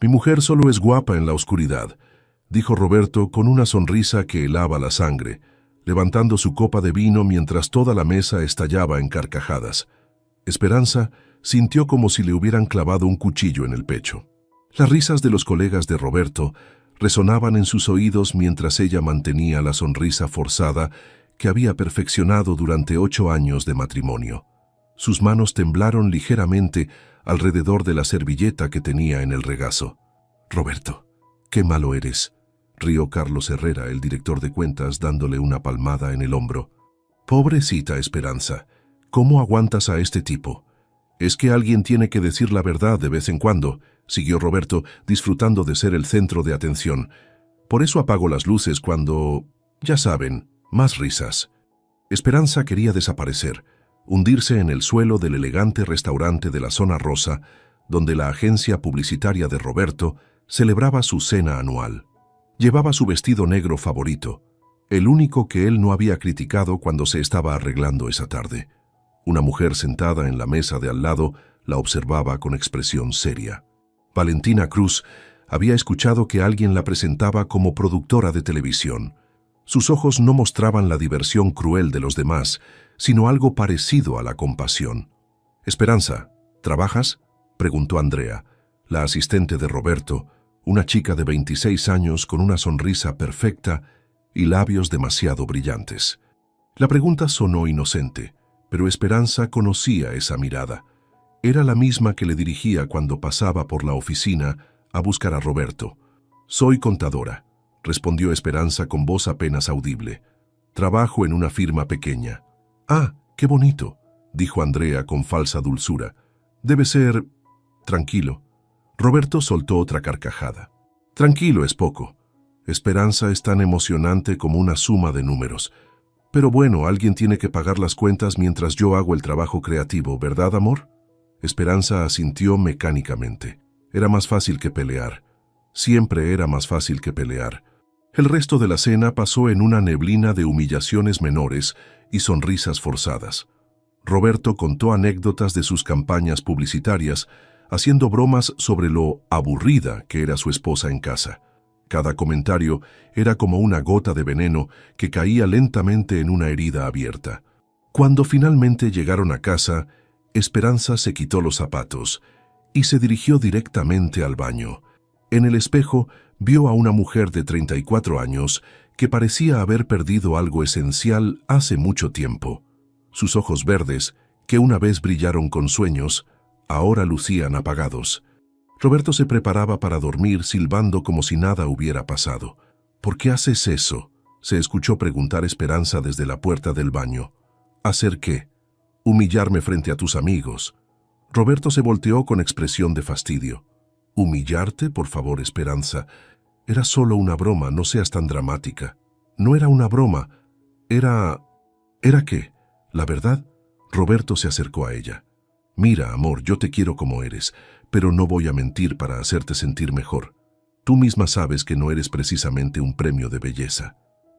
Mi mujer solo es guapa en la oscuridad, dijo Roberto con una sonrisa que helaba la sangre, levantando su copa de vino mientras toda la mesa estallaba en carcajadas. Esperanza sintió como si le hubieran clavado un cuchillo en el pecho. Las risas de los colegas de Roberto resonaban en sus oídos mientras ella mantenía la sonrisa forzada que había perfeccionado durante 8 años de matrimonio. Sus manos temblaron ligeramente alrededor de la servilleta que tenía en el regazo. «Roberto, qué malo eres», rió Carlos Herrera, el director de cuentas, dándole una palmada en el hombro. «Pobrecita Esperanza, ¿cómo aguantas a este tipo? Es que alguien tiene que decir la verdad de vez en cuando», siguió Roberto, disfrutando de ser el centro de atención. «Por eso apago las luces cuando... ya saben, más risas». Esperanza quería desaparecer, hundirse en el suelo del elegante restaurante de la Zona Rosa, donde la agencia publicitaria de Roberto celebraba su cena anual. Llevaba su vestido negro favorito, el único que él no había criticado cuando se estaba arreglando esa tarde. Una mujer sentada en la mesa de al lado la observaba con expresión seria. Valentina Cruz había escuchado que alguien la presentaba como productora de televisión. Sus ojos no mostraban la diversión cruel de los demás, sino algo parecido a la compasión. «Esperanza, ¿trabajas?», preguntó Andrea, la asistente de Roberto, una chica de 26 años con una sonrisa perfecta y labios demasiado brillantes. La pregunta sonó inocente, pero Esperanza conocía esa mirada. Era la misma que le dirigía cuando pasaba por la oficina a buscar a Roberto. «Soy contadora», respondió Esperanza con voz apenas audible. «Trabajo en una firma pequeña». «Ah, qué bonito», dijo Andrea con falsa dulzura. «Debe ser... tranquilo». Roberto soltó otra carcajada. «Tranquilo es poco. Esperanza es tan emocionante como una suma de números. Pero bueno, alguien tiene que pagar las cuentas mientras yo hago el trabajo creativo, ¿verdad, amor?». Esperanza asintió mecánicamente. Era más fácil que pelear. Siempre era más fácil que pelear. El resto de la cena pasó en una neblina de humillaciones menores y sonrisas forzadas. Roberto contó anécdotas de sus campañas publicitarias, haciendo bromas sobre lo aburrida que era su esposa en casa. Cada comentario era como una gota de veneno que caía lentamente en una herida abierta. Cuando finalmente llegaron a casa, Esperanza se quitó los zapatos y se dirigió directamente al baño. En el espejo vio a una mujer de 34 años que parecía haber perdido algo esencial hace mucho tiempo. Sus ojos verdes, que una vez brillaron con sueños, ahora lucían apagados. Roberto se preparaba para dormir silbando como si nada hubiera pasado. «¿Por qué haces eso?», se escuchó preguntar Esperanza desde la puerta del baño. «¿Hacer qué?». «Humillarme frente a tus amigos». Roberto se volteó con expresión de fastidio. «¿Humillarte? Por favor, Esperanza. Era solo una broma, no seas tan dramática». «No era una broma. Era... ¿Era qué? ¿La verdad?». Roberto se acercó a ella. «Mira, amor, yo te quiero como eres, pero no voy a mentir para hacerte sentir mejor. Tú misma sabes que no eres precisamente un premio de belleza».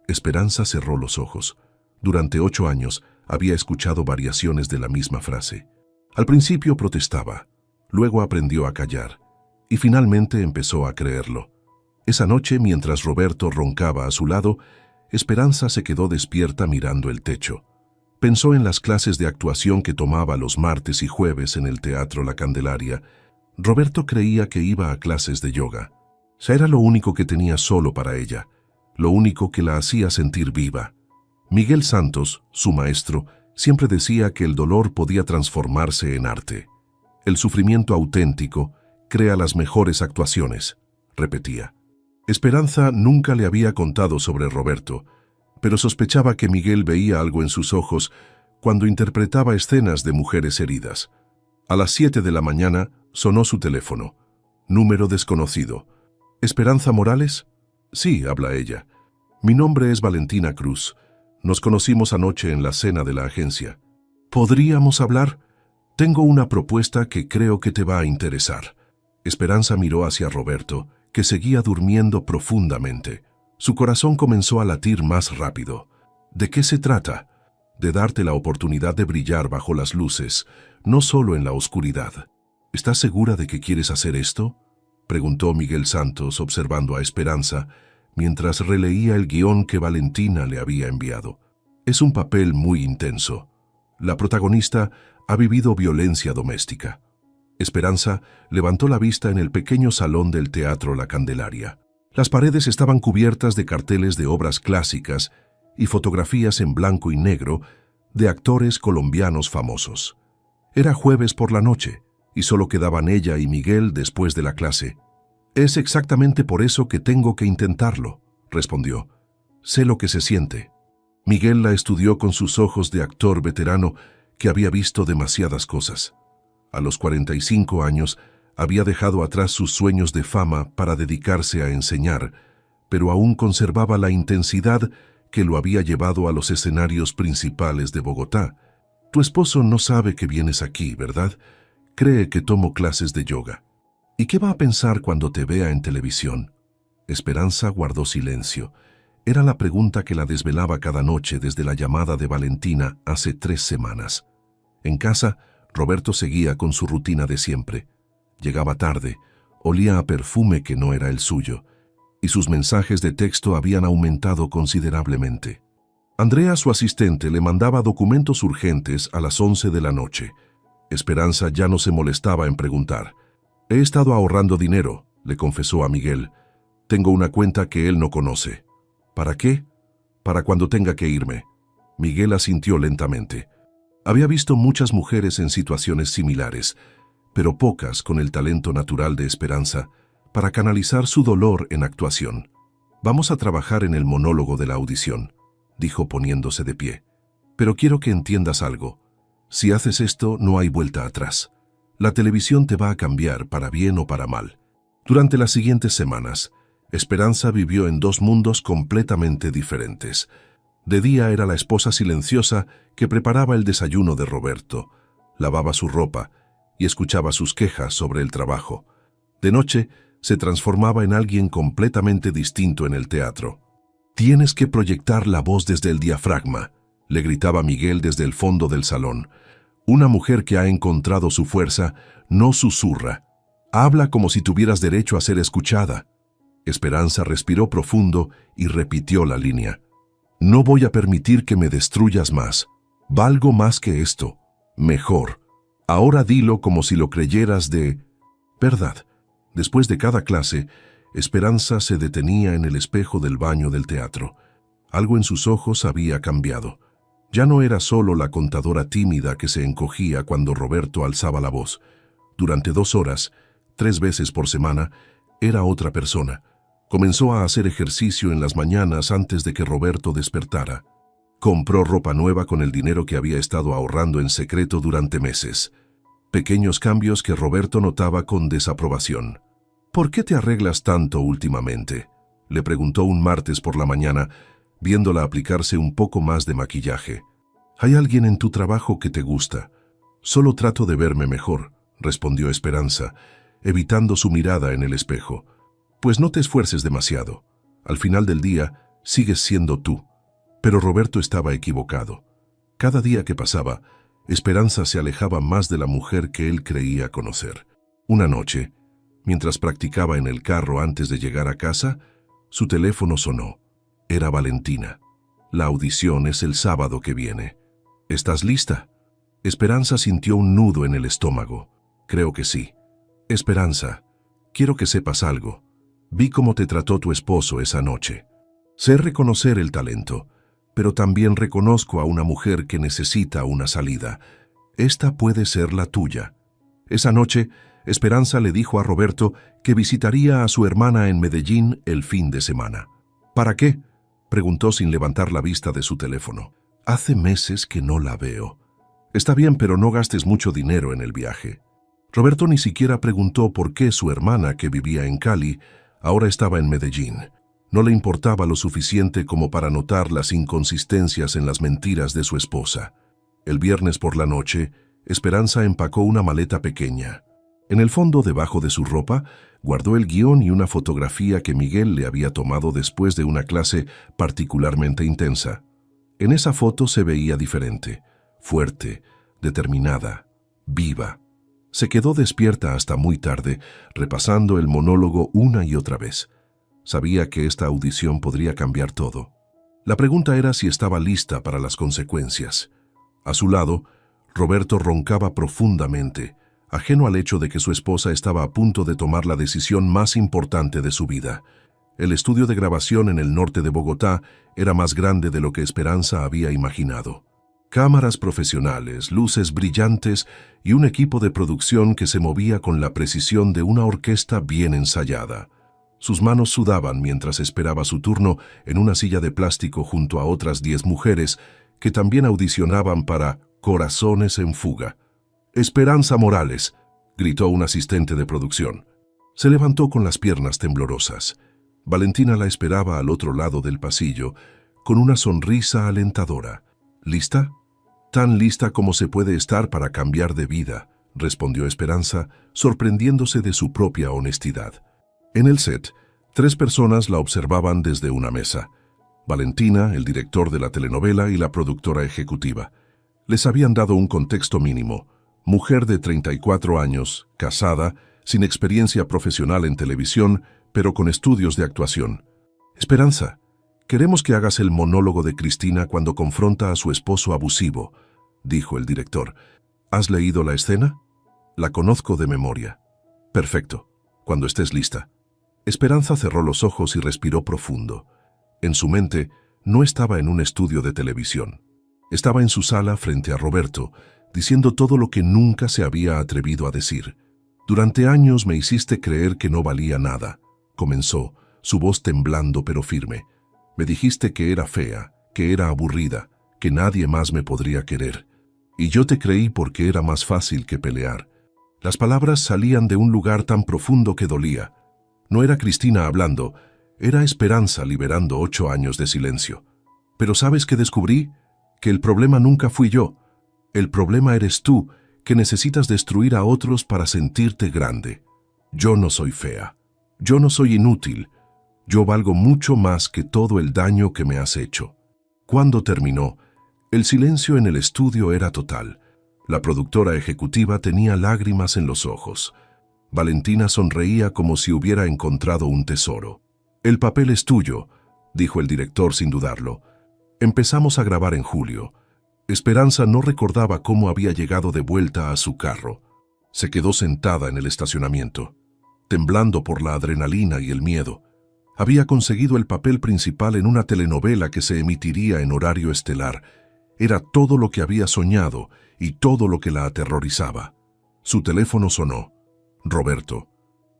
Esperanza cerró los ojos. Durante 8 años había escuchado variaciones de la misma frase. Al principio protestaba, luego aprendió a callar y finalmente empezó a creerlo. Esa noche, mientras Roberto roncaba a su lado, Esperanza se quedó despierta mirando el techo. Pensó en las clases de actuación que tomaba los martes y jueves en el Teatro La Candelaria. Roberto creía que iba a clases de yoga. Era lo único que tenía solo para ella, lo único que la hacía sentir viva. Miguel Santos, su maestro, siempre decía que el dolor podía transformarse en arte. «El sufrimiento auténtico crea las mejores actuaciones», repetía. Esperanza nunca le había contado sobre Roberto, pero sospechaba que Miguel veía algo en sus ojos cuando interpretaba escenas de mujeres heridas. A las 7 de la mañana sonó su teléfono. Número desconocido. «¿Esperanza Morales?». «Sí», habla ella. «Mi nombre es Valentina Cruz. Nos conocimos anoche en la cena de la agencia. ¿Podríamos hablar? Tengo una propuesta que creo que te va a interesar». Esperanza miró hacia Roberto, que seguía durmiendo profundamente. Su corazón comenzó a latir más rápido. «¿De qué se trata?». «De darte la oportunidad de brillar bajo las luces, no solo en la oscuridad». «¿Estás segura de que quieres hacer esto?». preguntó Miguel Santos observando a Esperanza mientras releía el guión que Valentina le había enviado. Es un papel muy intenso. La protagonista ha vivido violencia doméstica. Esperanza levantó la vista en el pequeño salón del Teatro La Candelaria. Las paredes estaban cubiertas de carteles de obras clásicas y fotografías en blanco y negro de actores colombianos famosos. Era jueves por la noche y solo quedaban ella y Miguel después de la clase. «Es exactamente por eso que tengo que intentarlo», respondió. «Sé lo que se siente». Miguel la estudió con sus ojos de actor veterano que había visto demasiadas cosas. A los 45 años había dejado atrás sus sueños de fama para dedicarse a enseñar, pero aún conservaba la intensidad que lo había llevado a los escenarios principales de Bogotá. «Tu esposo no sabe que vienes aquí, ¿verdad? Cree que tomo clases de yoga. ¿Y qué va a pensar cuando te vea en televisión?» Esperanza guardó silencio. Era la pregunta que la desvelaba cada noche desde la llamada de Valentina hace 3 semanas. En casa, Roberto seguía con su rutina de siempre. Llegaba tarde, olía a perfume que no era el suyo, y sus mensajes de texto habían aumentado considerablemente. Andrea, su asistente, le mandaba documentos urgentes a las 11 de la noche. Esperanza ya no se molestaba en preguntar. «He estado ahorrando dinero», le confesó a Miguel. «Tengo una cuenta que él no conoce». «¿Para qué?» «Para cuando tenga que irme». Miguel asintió lentamente. Había visto muchas mujeres en situaciones similares, pero pocas con el talento natural de Esperanza para canalizar su dolor en actuación. «Vamos a trabajar en el monólogo de la audición», dijo poniéndose de pie. «Pero quiero que entiendas algo. Si haces esto, no hay vuelta atrás. La televisión te va a cambiar para bien o para mal». Durante las siguientes semanas, Esperanza vivió en 2 mundos completamente diferentes. De día era la esposa silenciosa que preparaba el desayuno de Roberto, lavaba su ropa y escuchaba sus quejas sobre el trabajo. De noche, se transformaba en alguien completamente distinto en el teatro. «Tienes que proyectar la voz desde el diafragma», le gritaba Miguel desde el fondo del salón. «Una mujer que ha encontrado su fuerza no susurra. Habla como si tuvieras derecho a ser escuchada». Esperanza respiró profundo y repitió la línea. «No voy a permitir que me destruyas más. Valgo más que esto. Mejor. Ahora dilo como si lo creyeras de verdad». Después de cada clase, Esperanza se detenía en el espejo del baño del teatro. Algo en sus ojos había cambiado. Ya no era solo la contadora tímida que se encogía cuando Roberto alzaba la voz. Durante 2 horas, 3 veces por semana, era otra persona. Comenzó a hacer ejercicio en las mañanas antes de que Roberto despertara. Compró ropa nueva con el dinero que había estado ahorrando en secreto durante meses. Pequeños cambios que Roberto notaba con desaprobación. «¿Por qué te arreglas tanto últimamente?», le preguntó un martes por la mañana, viéndola aplicarse un poco más de maquillaje. «¿Hay alguien en tu trabajo que te gusta?» «Solo trato de verme mejor», respondió Esperanza, evitando su mirada en el espejo. «Pues no te esfuerces demasiado. Al final del día, sigues siendo tú». Pero Roberto estaba equivocado. Cada día que pasaba, Esperanza se alejaba más de la mujer que él creía conocer. Una noche, mientras practicaba en el carro antes de llegar a casa, su teléfono sonó. Era Valentina. «La audición es el sábado que viene. ¿Estás lista?» Esperanza sintió un nudo en el estómago. «Creo que sí». «Esperanza, quiero que sepas algo. Vi cómo te trató tu esposo esa noche. Sé reconocer el talento, pero también reconozco a una mujer que necesita una salida. Esta puede ser la tuya». Esa noche, Esperanza le dijo a Roberto que visitaría a su hermana en Medellín el fin de semana. «¿Para qué?», preguntó sin levantar la vista de su teléfono. «Hace meses que no la veo». «Está bien, pero no gastes mucho dinero en el viaje». Roberto ni siquiera preguntó por qué su hermana, que vivía en Cali, ahora estaba en Medellín. No le importaba lo suficiente como para notar las inconsistencias en las mentiras de su esposa. El viernes por la noche, Esperanza empacó una maleta pequeña. En el fondo, debajo de su ropa, guardó el guión y una fotografía que Miguel le había tomado después de una clase particularmente intensa. En esa foto se veía diferente, fuerte, determinada, viva. Se quedó despierta hasta muy tarde, repasando el monólogo una y otra vez. Sabía que esta audición podría cambiar todo. La pregunta era si estaba lista para las consecuencias. A su lado, Roberto roncaba profundamente, ajeno al hecho de que su esposa estaba a punto de tomar la decisión más importante de su vida. El estudio de grabación en el norte de Bogotá era más grande de lo que Esperanza había imaginado. Cámaras profesionales, luces brillantes y un equipo de producción que se movía con la precisión de una orquesta bien ensayada. Sus manos sudaban mientras esperaba su turno en una silla de plástico junto a otras 10 mujeres que también audicionaban para Corazones en Fuga. «Esperanza Morales», gritó un asistente de producción. Se levantó con las piernas temblorosas. Valentina la esperaba al otro lado del pasillo, con una sonrisa alentadora. «¿Lista?» «Tan lista como se puede estar para cambiar de vida», respondió Esperanza, sorprendiéndose de su propia honestidad. En el set, 3 personas la observaban desde una mesa. Valentina, el director de la telenovela y la productora ejecutiva. Les habían dado un contexto mínimo. Mujer de 34 años, casada, sin experiencia profesional en televisión, pero con estudios de actuación. «Esperanza, queremos que hagas el monólogo de Cristina cuando confronta a su esposo abusivo», dijo el director. «¿Has leído la escena?» «La conozco de memoria». «Perfecto. Cuando estés lista». Esperanza cerró los ojos y respiró profundo. En su mente, no estaba en un estudio de televisión. Estaba en su sala frente a Roberto, diciendo todo lo que nunca se había atrevido a decir. «Durante años me hiciste creer que no valía nada», comenzó, su voz temblando pero firme. «Me dijiste que era fea, que era aburrida, que nadie más me podría querer. Y yo te creí porque era más fácil que pelear». Las palabras salían de un lugar tan profundo que dolía. No era Cristina hablando, era Esperanza liberando 8 años de silencio. «Pero ¿sabes qué descubrí? Que el problema nunca fui yo. El problema eres tú, que necesitas destruir a otros para sentirte grande. Yo no soy fea. Yo no soy inútil. Yo valgo mucho más que todo el daño que me has hecho». Cuando terminó, el silencio en el estudio era total. La productora ejecutiva tenía lágrimas en los ojos. Valentina sonreía como si hubiera encontrado un tesoro. «El papel es tuyo», dijo el director sin dudarlo. «Empezamos a grabar en julio». Esperanza no recordaba cómo había llegado de vuelta a su carro. Se quedó sentada en el estacionamiento, temblando por la adrenalina y el miedo. Había conseguido el papel principal en una telenovela que se emitiría en horario estelar. Era todo lo que había soñado y todo lo que la aterrorizaba. Su teléfono sonó. «Roberto,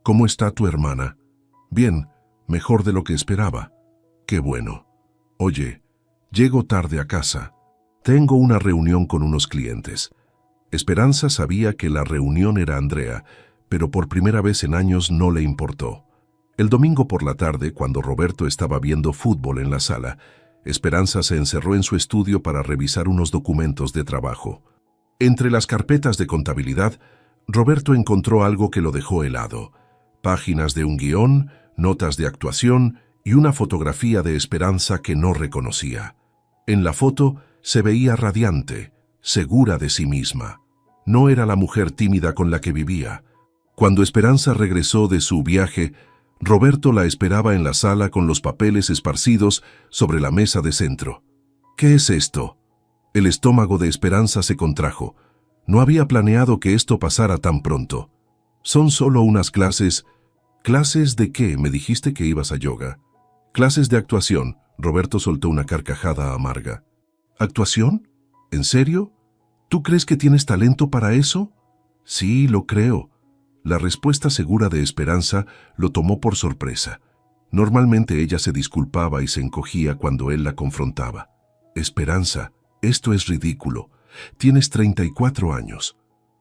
¿cómo está tu hermana?» «Bien, mejor de lo que esperaba». «Qué bueno. Oye, llego tarde a casa. Tengo una reunión con unos clientes». Esperanza sabía que la reunión era Andrea, pero por primera vez en años no le importó. El domingo por la tarde, cuando Roberto estaba viendo fútbol en la sala, Esperanza se encerró en su estudio para revisar unos documentos de trabajo. Entre las carpetas de contabilidad, Roberto encontró algo que lo dejó helado. Páginas de un guión, notas de actuación y una fotografía de Esperanza que no reconocía. En la foto se veía radiante, segura de sí misma. No era la mujer tímida con la que vivía. Cuando Esperanza regresó de su viaje, Roberto la esperaba en la sala con los papeles esparcidos sobre la mesa de centro. «¿Qué es esto?» El estómago de Esperanza se contrajo. No había planeado que esto pasara tan pronto. «Son solo unas clases». «¿Clases de qué? Me dijiste que ibas a yoga». «Clases de actuación». Roberto soltó una carcajada amarga. «¿Actuación? ¿En serio? ¿Tú crees que tienes talento para eso?» «Sí, lo creo». La respuesta segura de Esperanza lo tomó por sorpresa. Normalmente ella se disculpaba y se encogía cuando él la confrontaba. «Esperanza, esto es ridículo. Tienes 34 años.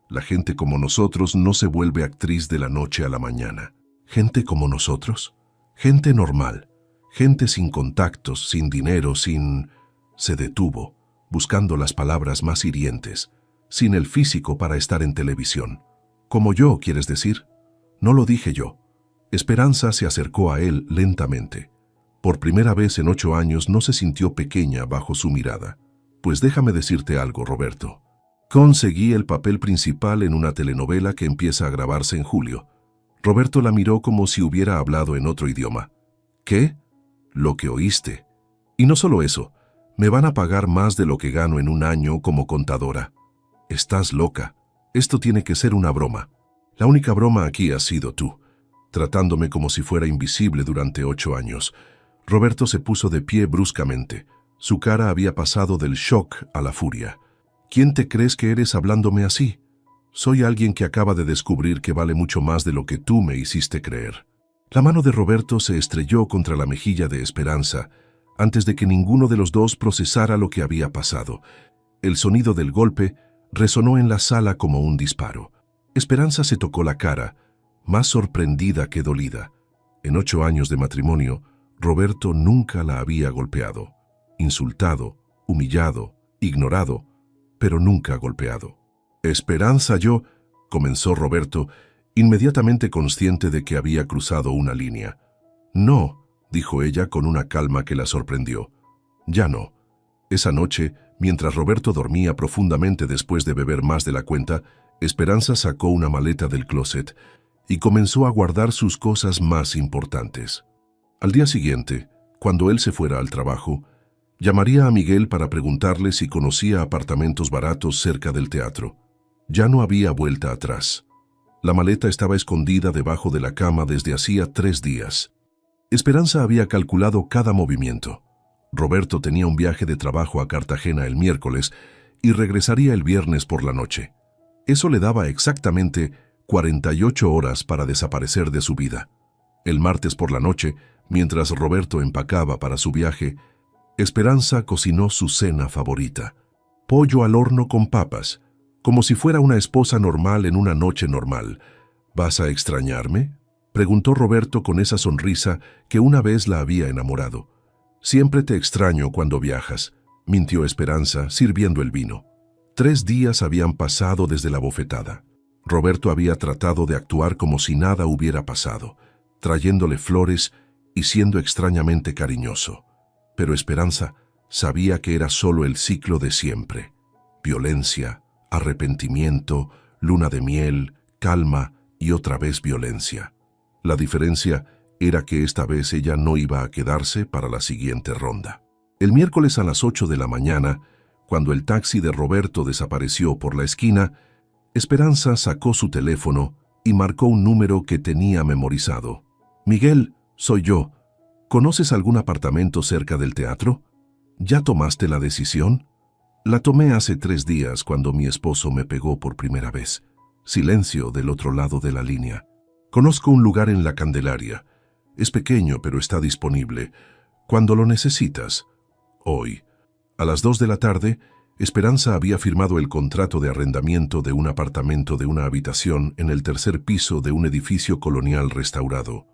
La gente como nosotros no se vuelve actriz de la noche a la mañana». «¿Gente como nosotros?» «Gente normal. Gente sin contactos, sin dinero, sin...» Se detuvo, buscando las palabras más hirientes. «Sin el físico para estar en televisión». «Como yo, ¿quieres decir?» «No lo dije yo». Esperanza se acercó a él lentamente. Por primera vez en 8 años no se sintió pequeña bajo su mirada. «Pues déjame decirte algo, Roberto. Conseguí el papel principal en una telenovela que empieza a grabarse en julio. Roberto la miró como si hubiera hablado en otro idioma. ¿Qué? Lo que oíste. Y no solo eso, me van a pagar más de lo que gano en un año como contadora. Estás loca. Esto tiene que ser una broma. La única broma aquí has sido tú, tratándome como si fuera invisible durante 8 años. Roberto se puso de pie bruscamente. Su cara había pasado del shock a la furia. ¿Quién te crees que eres hablándome así? Soy alguien que acaba de descubrir que vale mucho más de lo que tú me hiciste creer. La mano de Roberto se estrelló contra la mejilla de Esperanza antes de que ninguno de los dos procesara lo que había pasado. El sonido del golpe resonó en la sala como un disparo. Esperanza se tocó la cara, más sorprendida que dolida. En 8 años de matrimonio, Roberto nunca la había golpeado, insultado, humillado, ignorado, pero nunca golpeado. Esperanza, comenzó Roberto, inmediatamente consciente de que había cruzado una línea. No, dijo ella con una calma que la sorprendió. Ya no. Esa noche, mientras Roberto dormía profundamente después de beber más de la cuenta, Esperanza sacó una maleta del closet y comenzó a guardar sus cosas más importantes. Al día siguiente, cuando él se fuera al trabajo, llamaría a Miguel para preguntarle si conocía apartamentos baratos cerca del teatro. Ya no había vuelta atrás. La maleta estaba escondida debajo de la cama desde hacía 3 días. Esperanza había calculado cada movimiento. Roberto tenía un viaje de trabajo a Cartagena el miércoles y regresaría el viernes por la noche. Eso le daba exactamente 48 horas para desaparecer de su vida. El martes por la noche, mientras Roberto empacaba para su viaje, Esperanza cocinó su cena favorita: pollo al horno con papas, como si fuera una esposa normal en una noche normal. ¿Vas a extrañarme?, preguntó Roberto con esa sonrisa que una vez la había enamorado. Siempre te extraño cuando viajas, mintió Esperanza, sirviendo el vino. 3 días habían pasado desde la bofetada. Roberto había tratado de actuar como si nada hubiera pasado, trayéndole flores y siendo extrañamente cariñoso. Pero Esperanza sabía que era solo el ciclo de siempre: violencia, arrepentimiento, luna de miel, calma y otra vez violencia. La diferencia era que esta vez ella no iba a quedarse para la siguiente ronda. El miércoles a las 8 de la mañana, cuando el taxi de Roberto desapareció por la esquina, Esperanza sacó su teléfono y marcó un número que tenía memorizado. Miguel, soy yo. ¿Conoces algún apartamento cerca del teatro? ¿Ya tomaste la decisión? La tomé hace 3 días cuando mi esposo me pegó por primera vez. Silencio del otro lado de la línea. Conozco un lugar en la Candelaria. Es pequeño, pero está disponible. Cuando lo necesitas. Hoy. A las 2 de la tarde, Esperanza había firmado el contrato de arrendamiento de un apartamento de una habitación en el 3er piso de un edificio colonial restaurado.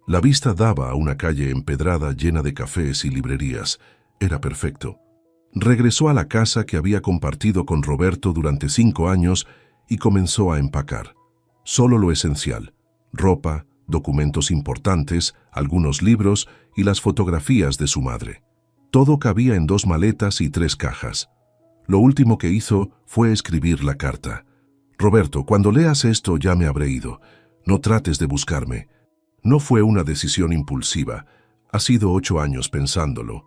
La vista daba a una calle empedrada llena de cafés y librerías. Era perfecto. Regresó a la casa que había compartido con Roberto durante 5 años y comenzó a empacar. Solo lo esencial: ropa, documentos importantes, algunos libros y las fotografías de su madre. Todo cabía en 2 maletas y 3 cajas. Lo último que hizo fue escribir la carta. Roberto, cuando leas esto ya me habré ido. No trates de buscarme. No fue una decisión impulsiva. Has sido 8 años pensándolo.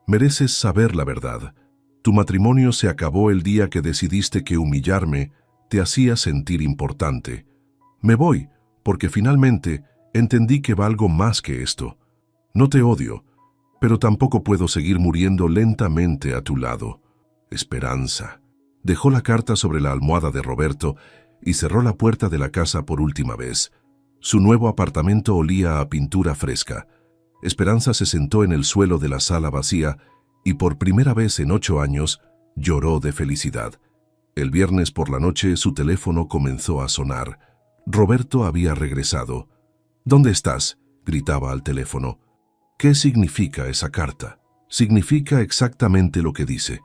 Mereces saber la verdad. Tu matrimonio se acabó el día que decidiste que humillarme te hacía sentir importante. Me voy, porque finalmente entendí que valgo más que esto. No te odio, pero tampoco puedo seguir muriendo lentamente a tu lado. Esperanza. Dejó la carta sobre la almohada de Roberto y cerró la puerta de la casa por última vez. Su nuevo apartamento olía a pintura fresca. Esperanza se sentó en el suelo de la sala vacía y por primera vez en 8 años lloró de felicidad. El viernes por la noche su teléfono comenzó a sonar. Roberto había regresado. ¿Dónde estás?, gritaba al teléfono. ¿Qué significa esa carta? Significa exactamente lo que dice.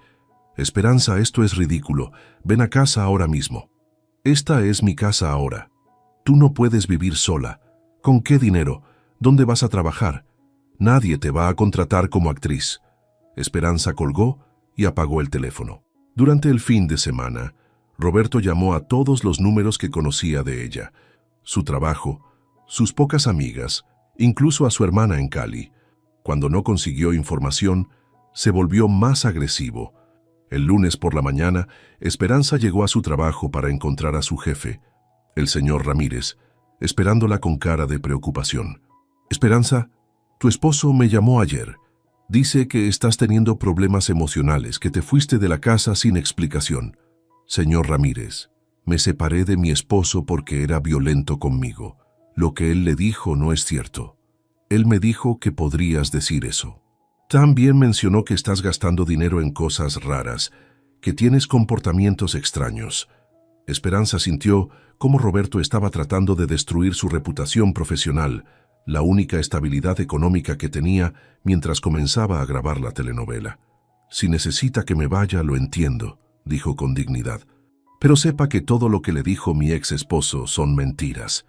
Esperanza, esto es ridículo. Ven a casa ahora mismo. Esta es mi casa ahora. Tú no puedes vivir sola. ¿Con qué dinero? ¿Dónde vas a trabajar? Nadie te va a contratar como actriz. Esperanza colgó y apagó el teléfono. Durante el fin de semana, Roberto llamó a todos los números que conocía de ella, su trabajo, sus pocas amigas, incluso a su hermana en Cali. Cuando no consiguió información, se volvió más agresivo. El lunes por la mañana, Esperanza llegó a su trabajo para encontrar a su jefe, el señor Ramírez, esperándola con cara de preocupación. «Esperanza, tu esposo me llamó ayer. Dice que estás teniendo problemas emocionales, que te fuiste de la casa sin explicación. Señor Ramírez, me separé de mi esposo porque era violento conmigo. Lo que él le dijo no es cierto. Él me dijo que podrías decir eso. También mencionó que estás gastando dinero en cosas raras, que tienes comportamientos extraños». Esperanza sintió cómo Roberto estaba tratando de destruir su reputación profesional, la única estabilidad económica que tenía mientras comenzaba a grabar la telenovela. «Si necesita que me vaya, lo entiendo», dijo con dignidad. «Pero sepa que todo lo que le dijo mi ex esposo son mentiras».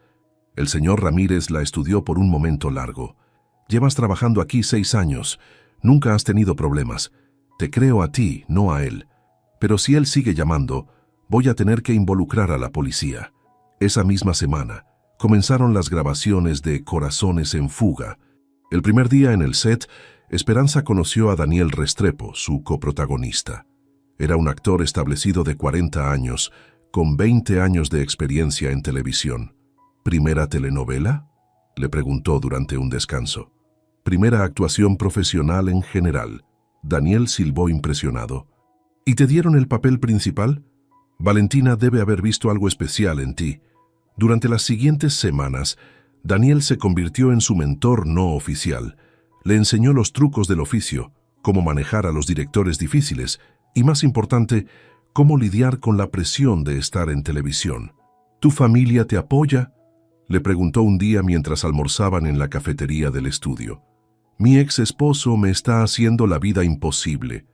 El señor Ramírez la estudió por un momento largo. «Llevas trabajando aquí 6 años. Nunca has tenido problemas. Te creo a ti, no a él. Pero si él sigue llamando, voy a tener que involucrar a la policía». Esa misma semana, comenzaron las grabaciones de Corazones en Fuga. El primer día en el set, Esperanza conoció a Daniel Restrepo, su coprotagonista. Era un actor establecido de 40 años, con 20 años de experiencia en televisión. «¿Primera telenovela?», le preguntó durante un descanso. «Primera actuación profesional en general». Daniel silbó impresionado. «¿Y te dieron el papel principal? Valentina debe haber visto algo especial en ti». Durante las siguientes semanas, Daniel se convirtió en su mentor no oficial. Le enseñó los trucos del oficio, cómo manejar a los directores difíciles y, más importante, cómo lidiar con la presión de estar en televisión. «¿Tu familia te apoya?», le preguntó un día mientras almorzaban en la cafetería del estudio. «Mi ex esposo me está haciendo la vida imposible.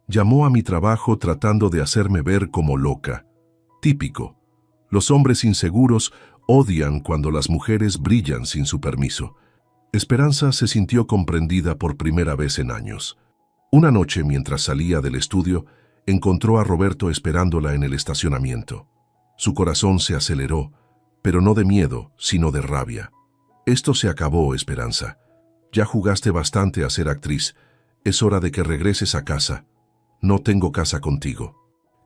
Llamó a mi trabajo tratando de hacerme ver como loca». Típico. Los hombres inseguros odian cuando las mujeres brillan sin su permiso. Esperanza se sintió comprendida por primera vez en años. Una noche, mientras salía del estudio, encontró a Roberto esperándola en el estacionamiento. Su corazón se aceleró, pero no de miedo, sino de rabia. «Esto se acabó, Esperanza. Ya jugaste bastante a ser actriz. Es hora de que regreses a casa. No tengo casa contigo.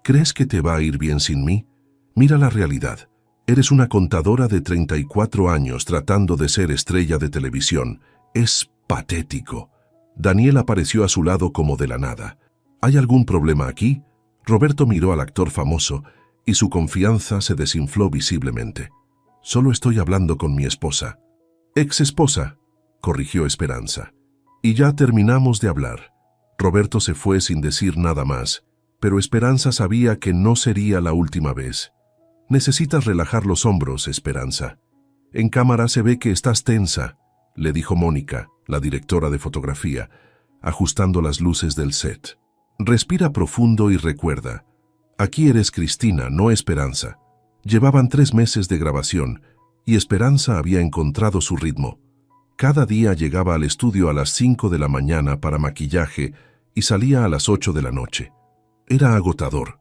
¿Crees que te va a ir bien sin mí? Mira la realidad. Eres una contadora de 34 años tratando de ser estrella de televisión. Es patético». Daniel apareció a su lado como de la nada. «¿Hay algún problema aquí?». Roberto miró al actor famoso y su confianza se desinfló visiblemente. «Solo estoy hablando con mi esposa». «Ex esposa», corrigió Esperanza. «Y ya terminamos de hablar». Roberto se fue sin decir nada más, pero Esperanza sabía que no sería la última vez. «Necesitas relajar los hombros, Esperanza. En cámara se ve que estás tensa», le dijo Mónica, la directora de fotografía, ajustando las luces del set. «Respira profundo y recuerda, aquí eres Cristina, no Esperanza». Llevaban 3 meses de grabación y Esperanza había encontrado su ritmo. Cada día llegaba al estudio a las 5 de la mañana para maquillaje y salía a las 8 de la noche. Era agotador,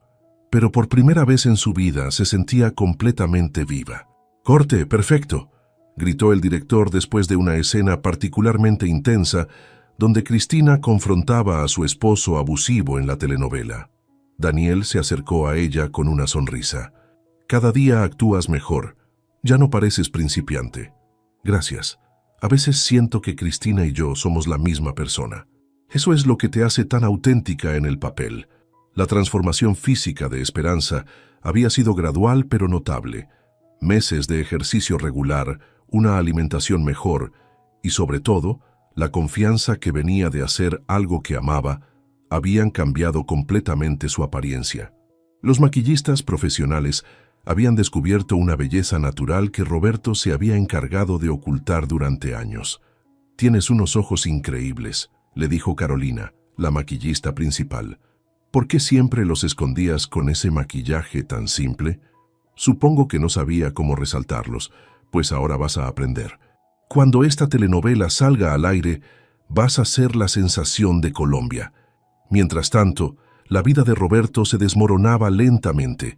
pero por primera vez en su vida se sentía completamente viva. «Corte, perfecto», gritó el director después de una escena particularmente intensa donde Cristina confrontaba a su esposo abusivo en la telenovela. Daniel se acercó a ella con una sonrisa. «Cada día actúas mejor. Ya no pareces principiante». «Gracias. A veces siento que Cristina y yo somos la misma persona». Eso es lo que te hace tan auténtica en el papel. La transformación física de Esperanza había sido gradual pero notable. Meses de ejercicio regular, una alimentación mejor y, sobre todo, la confianza que venía de hacer algo que amaba, habían cambiado completamente su apariencia. Los maquillistas profesionales habían descubierto una belleza natural que Roberto se había encargado de ocultar durante años. «Tienes unos ojos increíbles», le dijo Carolina, la maquillista principal. «¿Por qué siempre los escondías con ese maquillaje tan simple?» «Supongo que no sabía cómo resaltarlos, pues ahora vas a aprender. Cuando esta telenovela salga al aire, vas a ser la sensación de Colombia». Mientras tanto, la vida de Roberto se desmoronaba lentamente.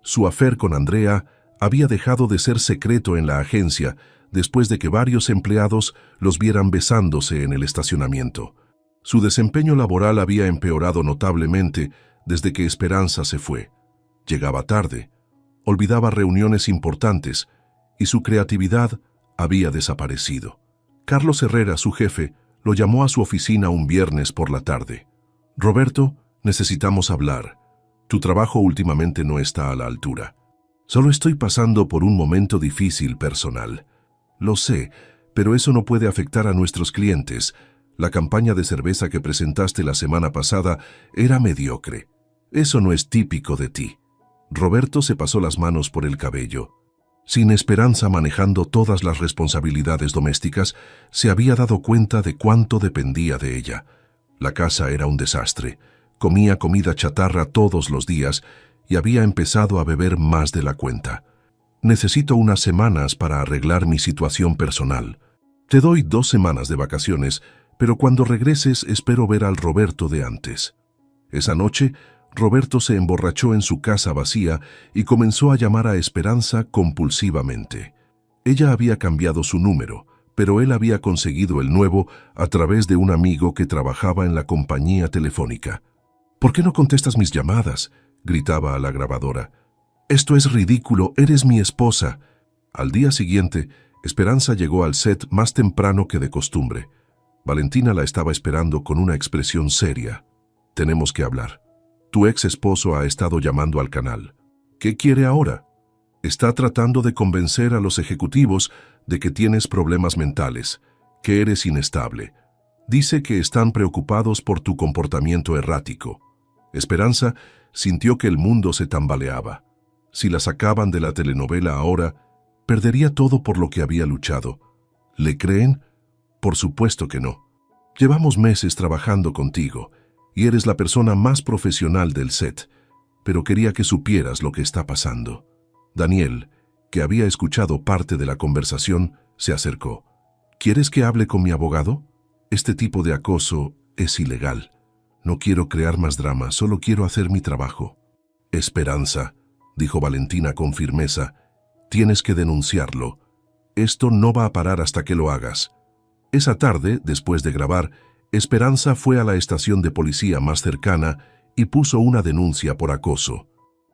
Su affair con Andrea había dejado de ser secreto en la agencia después de que varios empleados los vieran besándose en el estacionamiento. Su desempeño laboral había empeorado notablemente desde que Esperanza se fue. Llegaba tarde, olvidaba reuniones importantes y su creatividad había desaparecido. Carlos Herrera, su jefe, lo llamó a su oficina un viernes por la tarde. «Roberto, necesitamos hablar. Tu trabajo últimamente no está a la altura. Solo estoy pasando por un momento difícil personal. Lo sé, pero eso no puede afectar a nuestros clientes. La campaña de cerveza que presentaste la semana pasada era mediocre. Eso no es típico de ti». Roberto se pasó las manos por el cabello. Sin Esperanza manejando todas las responsabilidades domésticas, se había dado cuenta de cuánto dependía de ella. La casa era un desastre. Comía comida chatarra todos los días y había empezado a beber más de la cuenta. «Necesito unas semanas para arreglar mi situación personal. Te doy 2 semanas de vacaciones, pero cuando regreses espero ver al Roberto de antes». Esa noche, Roberto se emborrachó en su casa vacía y comenzó a llamar a Esperanza compulsivamente. Ella había cambiado su número, pero él había conseguido el nuevo a través de un amigo que trabajaba en la compañía telefónica. «¿Por qué no contestas mis llamadas?», gritaba a la grabadora. «Esto es ridículo, eres mi esposa». Al día siguiente, Esperanza llegó al set más temprano que de costumbre. Valentina la estaba esperando con una expresión seria. «Tenemos que hablar. Tu ex esposo ha estado llamando al canal. ¿Qué quiere ahora? Está tratando de convencer a los ejecutivos de que tienes problemas mentales, que eres inestable. Dice que están preocupados por tu comportamiento errático». Esperanza sintió que el mundo se tambaleaba. Si la sacaban de la telenovela ahora, perdería todo por lo que había luchado. ¿Le creen? Por supuesto que no. Llevamos meses trabajando contigo y eres la persona más profesional del set, pero quería que supieras lo que está pasando. Daniel, que había escuchado parte de la conversación, se acercó. ¿Quieres que hable con mi abogado? Este tipo de acoso es ilegal. No quiero crear más drama, solo quiero hacer mi trabajo. Esperanza, dijo Valentina con firmeza, tienes que denunciarlo. Esto no va a parar hasta que lo hagas. Esa tarde, después de grabar, Esperanza fue a la estación de policía más cercana y puso una denuncia por acoso.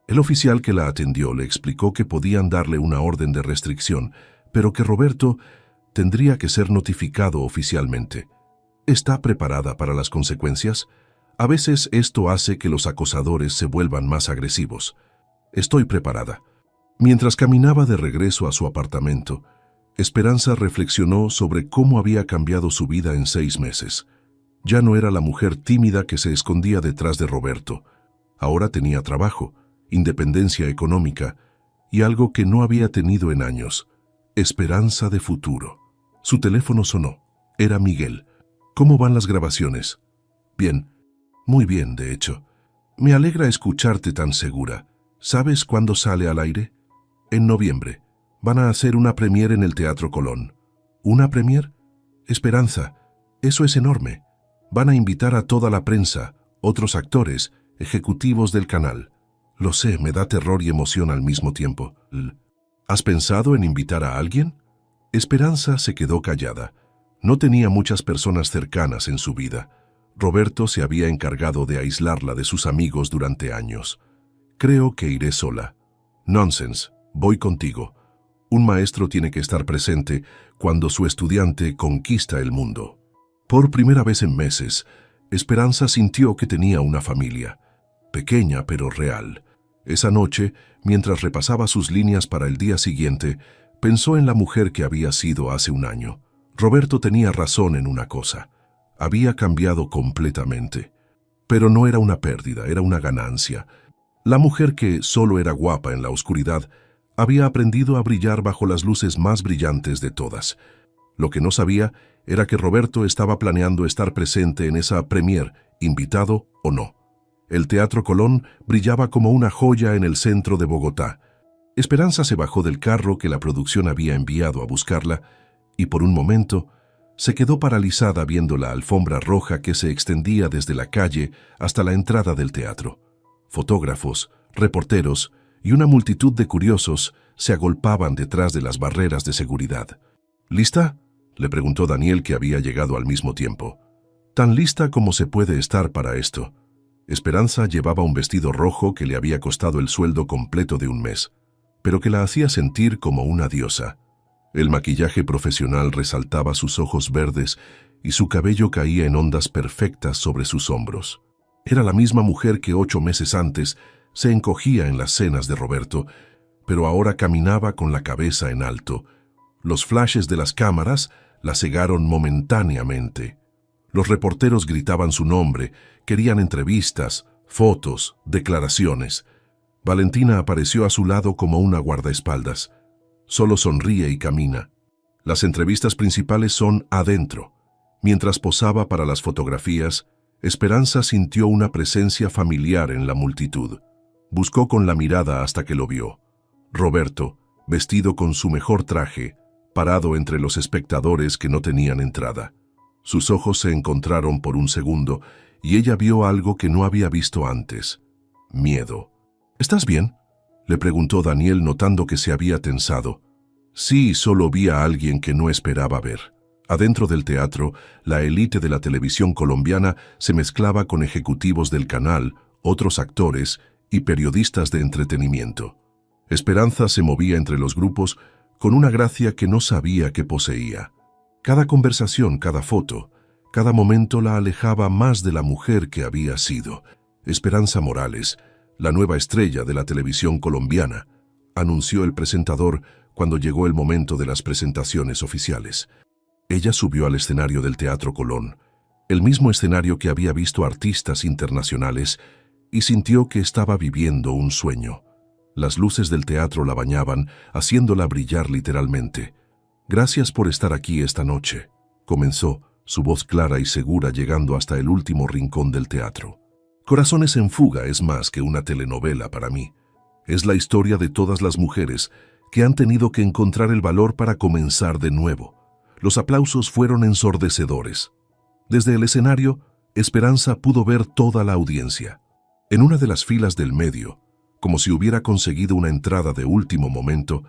El oficial que la atendió le explicó que podían darle una orden de restricción, pero que Roberto tendría que ser notificado oficialmente. ¿Está preparada para las consecuencias? A veces esto hace que los acosadores se vuelvan más agresivos. Estoy preparada. Mientras caminaba de regreso a su apartamento, Esperanza reflexionó sobre cómo había cambiado su vida en 6 meses. Ya no era la mujer tímida que se escondía detrás de Roberto. Ahora tenía trabajo, independencia económica y algo que no había tenido en años: esperanza de futuro. Su teléfono sonó. Era Miguel. «¿Cómo van las grabaciones?» «Bien, muy bien, de hecho. Me alegra escucharte tan segura. ¿Sabes cuándo sale al aire?» «En noviembre. Van a hacer una premiere en el Teatro Colón». «¿Una premiere?» «Esperanza, eso es enorme. Van a invitar a toda la prensa, otros actores, ejecutivos del canal». «Lo sé, me da terror y emoción al mismo tiempo». «¿Has pensado en invitar a alguien?» Esperanza se quedó callada. No tenía muchas personas cercanas en su vida. Roberto se había encargado de aislarla de sus amigos durante años. «Creo que iré sola». «Nonsense, voy contigo. Un maestro tiene que estar presente cuando su estudiante conquista el mundo». Por primera vez en meses, Esperanza sintió que tenía una familia, pequeña pero real. Esa noche, mientras repasaba sus líneas para el día siguiente, pensó en la mujer que había sido hace un año. Roberto tenía razón en una cosa: había cambiado completamente. Pero no era una pérdida, era una ganancia. La mujer que solo era guapa en la oscuridad había aprendido a brillar bajo las luces más brillantes de todas. Lo que no sabía era que Roberto estaba planeando estar presente en esa premiere, invitado o no. El Teatro Colón brillaba como una joya en el centro de Bogotá. Esperanza se bajó del carro que la producción había enviado a buscarla y por un momento se quedó paralizada viendo la alfombra roja que se extendía desde la calle hasta la entrada del teatro. Fotógrafos, reporteros y una multitud de curiosos se agolpaban detrás de las barreras de seguridad. ¿Lista?, le preguntó Daniel, que había llegado al mismo tiempo. Tan lista como se puede estar para esto. Esperanza llevaba un vestido rojo que le había costado el sueldo completo de un mes, pero que la hacía sentir como una diosa. El maquillaje profesional resaltaba sus ojos verdes y su cabello caía en ondas perfectas sobre sus hombros. Era la misma mujer que 8 meses antes se encogía en las cenas de Roberto, pero ahora caminaba con la cabeza en alto. Los flashes de las cámaras la cegaron momentáneamente. Los reporteros gritaban su nombre, querían entrevistas, fotos, declaraciones. Valentina apareció a su lado como una guardaespaldas. Solo sonríe y camina. Las entrevistas principales son adentro. Mientras posaba para las fotografías, Esperanza sintió una presencia familiar en la multitud. Buscó con la mirada hasta que lo vio. Roberto, vestido con su mejor traje, parado entre los espectadores que no tenían entrada. Sus ojos se encontraron por un segundo y ella vio algo que no había visto antes. Miedo. ¿Estás bien?, le preguntó Daniel, notando que se había tensado. Sí, solo vi a alguien que no esperaba ver. Adentro del teatro, la élite de la televisión colombiana se mezclaba con ejecutivos del canal, otros actores y periodistas de entretenimiento. Esperanza se movía entre los grupos con una gracia que no sabía que poseía. Cada conversación, cada foto, cada momento la alejaba más de la mujer que había sido. Esperanza Morales, la nueva estrella de la televisión colombiana, anunció el presentador cuando llegó el momento de las presentaciones oficiales. Ella subió al escenario del Teatro Colón, el mismo escenario que había visto artistas internacionales, y sintió que estaba viviendo un sueño. Las luces del teatro la bañaban, haciéndola brillar literalmente. «Gracias por estar aquí esta noche», comenzó, su voz clara y segura llegando hasta el último rincón del teatro. Corazones en Fuga es más que una telenovela para mí. Es la historia de todas las mujeres que han tenido que encontrar el valor para comenzar de nuevo. Los aplausos fueron ensordecedores. Desde el escenario, Esperanza pudo ver toda la audiencia. En una de las filas del medio, como si hubiera conseguido una entrada de último momento,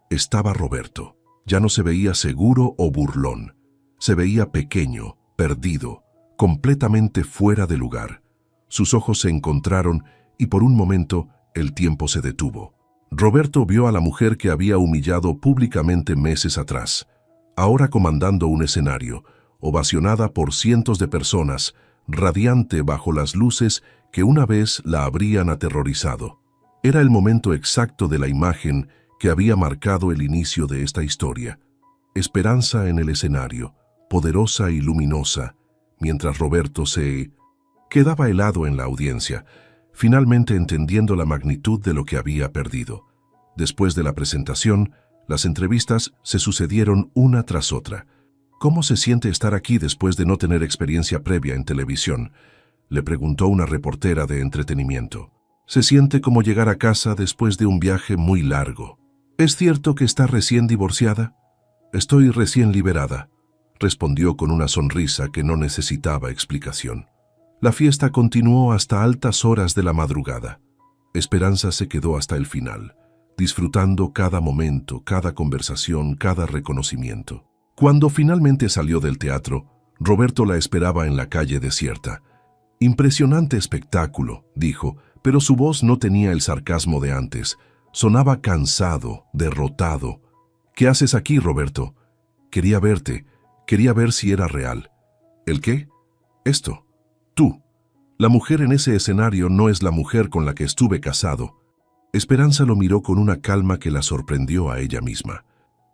estaba Roberto. Ya no se veía seguro o burlón. Se veía pequeño, perdido, completamente fuera de lugar. Sus ojos se encontraron y por un momento el tiempo se detuvo. Roberto vio a la mujer que había humillado públicamente meses atrás, ahora comandando un escenario, ovacionada por cientos de personas, radiante bajo las luces que una vez la habrían aterrorizado. Era el momento exacto de la imagen que había marcado el inicio de esta historia. Esperanza en el escenario, poderosa y luminosa, mientras Roberto se quedaba helado en la audiencia, finalmente entendiendo la magnitud de lo que había perdido. Después de la presentación, las entrevistas se sucedieron una tras otra. «¿Cómo se siente estar aquí después de no tener experiencia previa en televisión?», le preguntó una reportera de entretenimiento. «Se siente como llegar a casa después de un viaje muy largo». «¿Es cierto que está recién divorciada?». «Estoy recién liberada», respondió con una sonrisa que no necesitaba explicación. La fiesta continuó hasta altas horas de la madrugada. Esperanza se quedó hasta el final, disfrutando cada momento, cada conversación, cada reconocimiento. Cuando finalmente salió del teatro, Roberto la esperaba en la calle desierta. «Impresionante espectáculo», dijo, pero su voz no tenía el sarcasmo de antes. Sonaba cansado, derrotado. «¿Qué haces aquí, Roberto?» «Quería verte. Quería ver si era real». «¿El qué?» «Esto. Tú. La mujer en ese escenario no es la mujer con la que estuve casado». Esperanza lo miró con una calma que la sorprendió a ella misma.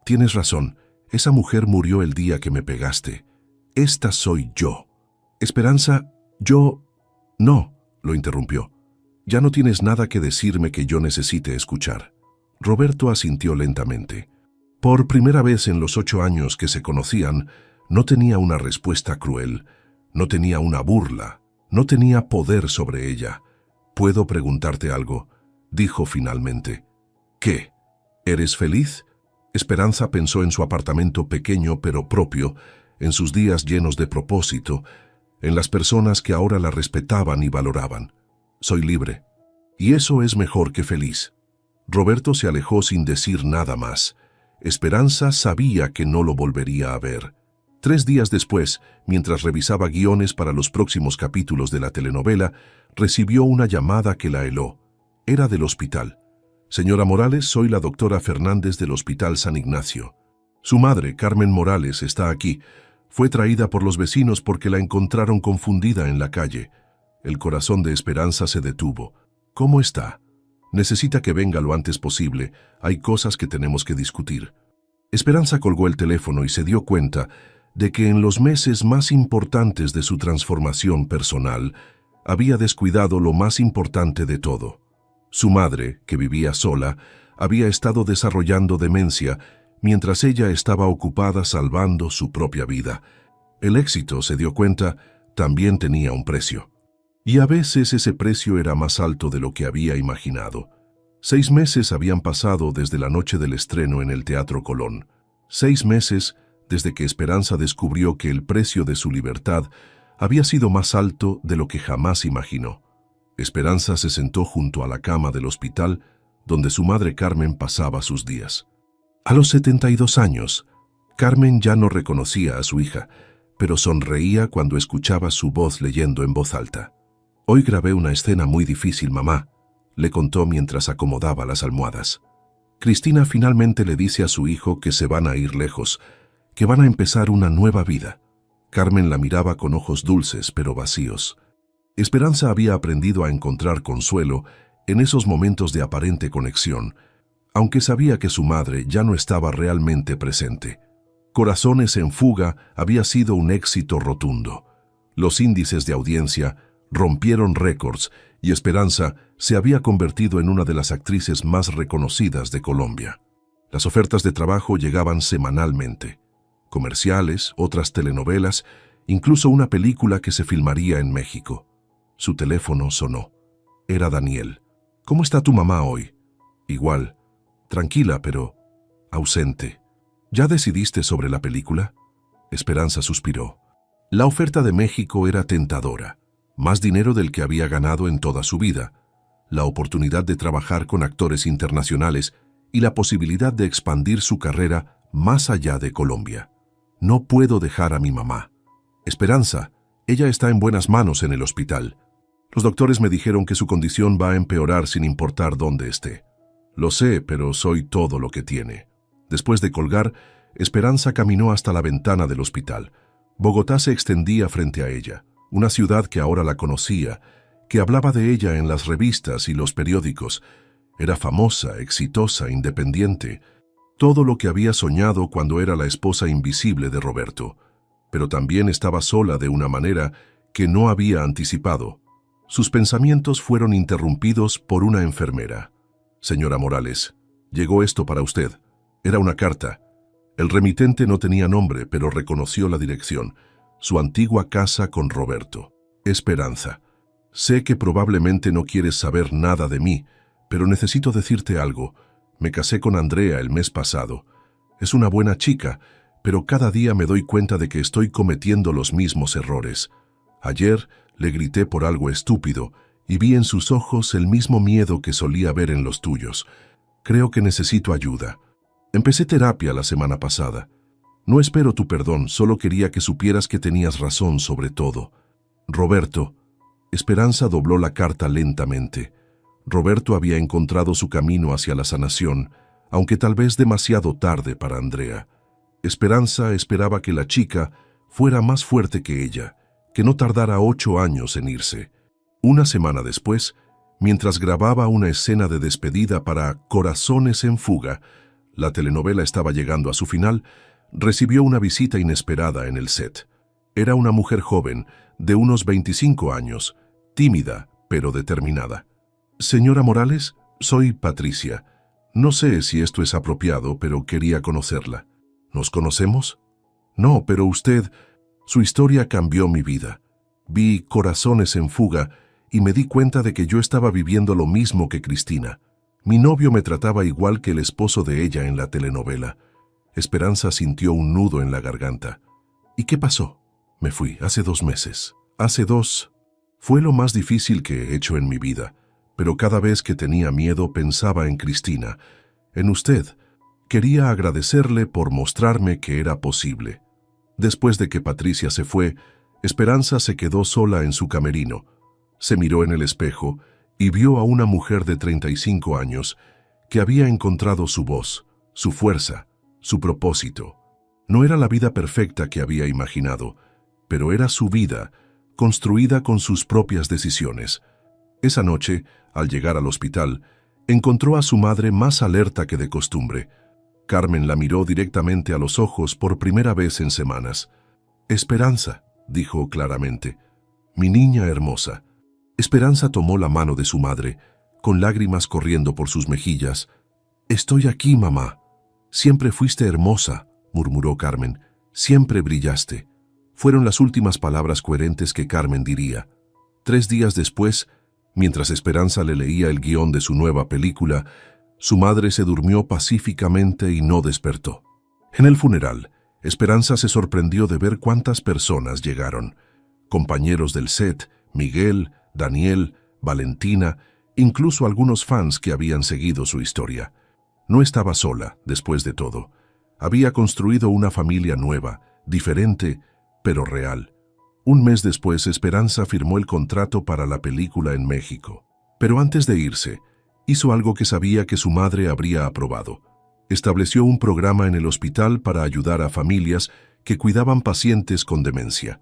«Tienes razón. Esa mujer murió el día que me pegaste. Esta soy yo». «Esperanza, yo...» «No», lo interrumpió. «Ya no tienes nada que decirme que yo necesite escuchar». Roberto asintió lentamente. Por primera vez en los 8 años que se conocían, no tenía una respuesta cruel, no tenía una burla, no tenía poder sobre ella. «¿Puedo preguntarte algo?», dijo finalmente. «¿Qué? ¿Eres feliz?». Esperanza pensó en su apartamento pequeño pero propio, en sus días llenos de propósito, en las personas que ahora la respetaban y valoraban. «Soy libre. Y eso es mejor que feliz». Roberto se alejó sin decir nada más. Esperanza sabía que no lo volvería a ver. 3 días después, mientras revisaba guiones para los próximos capítulos de la telenovela, recibió una llamada que la heló. Era del hospital. Señora Morales, soy la doctora Fernández del Hospital San Ignacio. Su madre, Carmen Morales, está aquí. Fue traída por los vecinos porque la encontraron confundida en la calle. El corazón de Esperanza se detuvo. ¿Cómo está? Necesita que venga lo antes posible. Hay cosas que tenemos que discutir. Esperanza colgó el teléfono y se dio cuenta de que en los meses más importantes de su transformación personal había descuidado lo más importante de todo. Su madre, que vivía sola, había estado desarrollando demencia mientras ella estaba ocupada salvando su propia vida. El éxito, se dio cuenta, también tenía un precio. Y a veces ese precio era más alto de lo que había imaginado. 6 meses habían pasado desde la noche del estreno en el Teatro Colón. 6 meses desde que Esperanza descubrió que el precio de su libertad había sido más alto de lo que jamás imaginó. Esperanza se sentó junto a la cama del hospital donde su madre Carmen pasaba sus días. A los 72 años, Carmen ya no reconocía a su hija, pero sonreía cuando escuchaba su voz leyendo en voz alta. «Hoy grabé una escena muy difícil, mamá», le contó mientras acomodaba las almohadas. Cristina finalmente le dice a su hijo que se van a ir lejos, que van a empezar una nueva vida. Carmen la miraba con ojos dulces pero vacíos. Esperanza había aprendido a encontrar consuelo en esos momentos de aparente conexión, aunque sabía que su madre ya no estaba realmente presente. Corazones en fuga había sido un éxito rotundo. Los índices de audiencia rompieron récords y Esperanza se había convertido en una de las actrices más reconocidas de Colombia. Las ofertas de trabajo llegaban semanalmente. Comerciales, otras telenovelas, incluso una película que se filmaría en México. Su teléfono sonó. Era Daniel. «¿Cómo está tu mamá hoy?» «Igual. Tranquila, pero ausente». «¿Ya decidiste sobre la película?» Esperanza suspiró. La oferta de México era tentadora. Más dinero del que había ganado en toda su vida. La oportunidad de trabajar con actores internacionales y la posibilidad de expandir su carrera más allá de Colombia. «No puedo dejar a mi mamá. Esperanza, ella está en buenas manos en el hospital. Los doctores me dijeron que su condición va a empeorar sin importar dónde esté. Lo sé, pero soy todo lo que tiene». Después de colgar, Esperanza caminó hasta la ventana del hospital. Bogotá se extendía frente a ella, una ciudad que ahora la conocía, que hablaba de ella en las revistas y los periódicos. Era famosa, exitosa, independiente. Todo lo que había soñado cuando era la esposa invisible de Roberto. Pero también estaba sola de una manera que no había anticipado. Sus pensamientos fueron interrumpidos por una enfermera. «Señora Morales, llegó esto para usted». Era una carta. El remitente no tenía nombre, pero reconoció la dirección. Su antigua casa con Roberto. «Esperanza, sé que probablemente no quieres saber nada de mí, pero necesito decirte algo. Me casé con Andrea el mes pasado. Es una buena chica, pero cada día me doy cuenta de que estoy cometiendo los mismos errores. Ayer le grité por algo estúpido y vi en sus ojos el mismo miedo que solía ver en los tuyos. Creo que necesito ayuda. Empecé terapia la semana pasada. No espero tu perdón, solo quería que supieras que tenías razón sobre todo. Roberto». Esperanza dobló la carta lentamente. Roberto había encontrado su camino hacia la sanación, aunque tal vez demasiado tarde para Andrea. Esperanza esperaba que la chica fuera más fuerte que ella, que no tardara 8 años en irse. Una semana después, mientras grababa una escena de despedida para Corazones en fuga, la telenovela estaba llegando a su final, recibió una visita inesperada en el set. Era una mujer joven, de unos 25 años, tímida, pero determinada. «Señora Morales, soy Patricia. No sé si esto es apropiado, pero quería conocerla. ¿Nos conocemos?» «No, pero usted...» «Su historia cambió mi vida. Vi Corazones en fuga y me di cuenta de que yo estaba viviendo lo mismo que Cristina. Mi novio me trataba igual que el esposo de ella en la telenovela». Esperanza sintió un nudo en la garganta. «¿Y qué pasó?» «Me fui hace 2 meses. Hace 2. Fue lo más difícil que he hecho en mi vida, pero cada vez que tenía miedo pensaba en Cristina, en usted. Quería agradecerle por mostrarme que era posible. Después de que Patricia se fue, Esperanza se quedó sola en su camerino. Se miró en el espejo y vio a una mujer de 35 años que había encontrado su voz, su fuerza, su propósito. No era la vida perfecta que había imaginado, pero era su vida, construida con sus propias decisiones. Esa noche, al llegar al hospital, encontró a su madre más alerta que de costumbre. Carmen la miró directamente a los ojos por primera vez en semanas. «Esperanza», dijo claramente, «mi niña hermosa». Esperanza tomó la mano de su madre, con lágrimas corriendo por sus mejillas. «Estoy aquí, mamá». «Siempre fuiste hermosa», murmuró Carmen. «Siempre brillaste». Fueron las últimas palabras coherentes que Carmen diría. 3 días después, mientras Esperanza le leía el guión de su nueva película, su madre se durmió pacíficamente y no despertó. En el funeral, Esperanza se sorprendió de ver cuántas personas llegaron. Compañeros del set, Miguel, Daniel, Valentina, incluso algunos fans que habían seguido su historia. No estaba sola, después de todo. Había construido una familia nueva, diferente, pero real. Un mes después, Esperanza firmó el contrato para la película en México. Pero antes de irse, hizo algo que sabía que su madre habría aprobado. Estableció un programa en el hospital para ayudar a familias que cuidaban pacientes con demencia.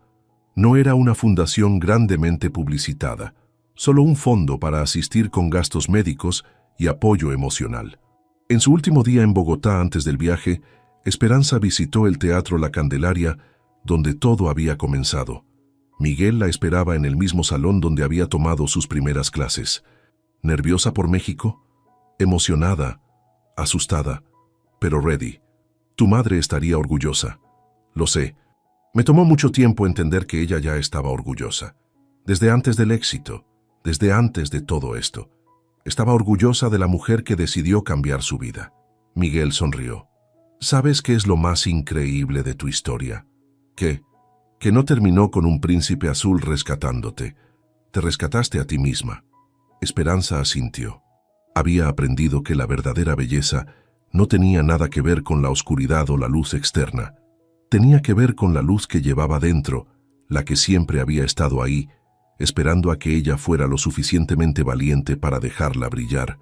No era una fundación grandemente publicitada, solo un fondo para asistir con gastos médicos y apoyo emocional. En su último día en Bogotá antes del viaje, Esperanza visitó el Teatro La Candelaria, donde todo había comenzado. Miguel la esperaba en el mismo salón donde había tomado sus primeras clases. ¿Nerviosa por México? Emocionada, asustada, pero ready. Tu madre estaría orgullosa. Lo sé. Me tomó mucho tiempo entender que ella ya estaba orgullosa. Desde antes del éxito, desde antes de todo esto. Estaba orgullosa de la mujer que decidió cambiar su vida. Miguel sonrió. ¿Sabes qué es lo más increíble de tu historia? ¿Qué? Que no terminó con un príncipe azul rescatándote. Te rescataste a ti misma. Esperanza asintió. Había aprendido que la verdadera belleza no tenía nada que ver con la oscuridad o la luz externa. Tenía que ver con la luz que llevaba dentro, la que siempre había estado ahí, esperando a que ella fuera lo suficientemente valiente para dejarla brillar.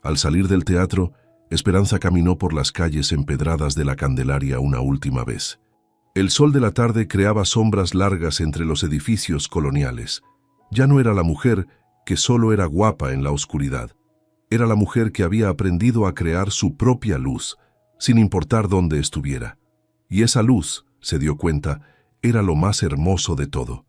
Al salir del teatro, Esperanza caminó por las calles empedradas de la Candelaria una última vez. El sol de la tarde creaba sombras largas entre los edificios coloniales. Ya no era la mujer que solo era guapa en la oscuridad. Era la mujer que había aprendido a crear su propia luz, sin importar dónde estuviera. Y esa luz, se dio cuenta, era lo más hermoso de todo.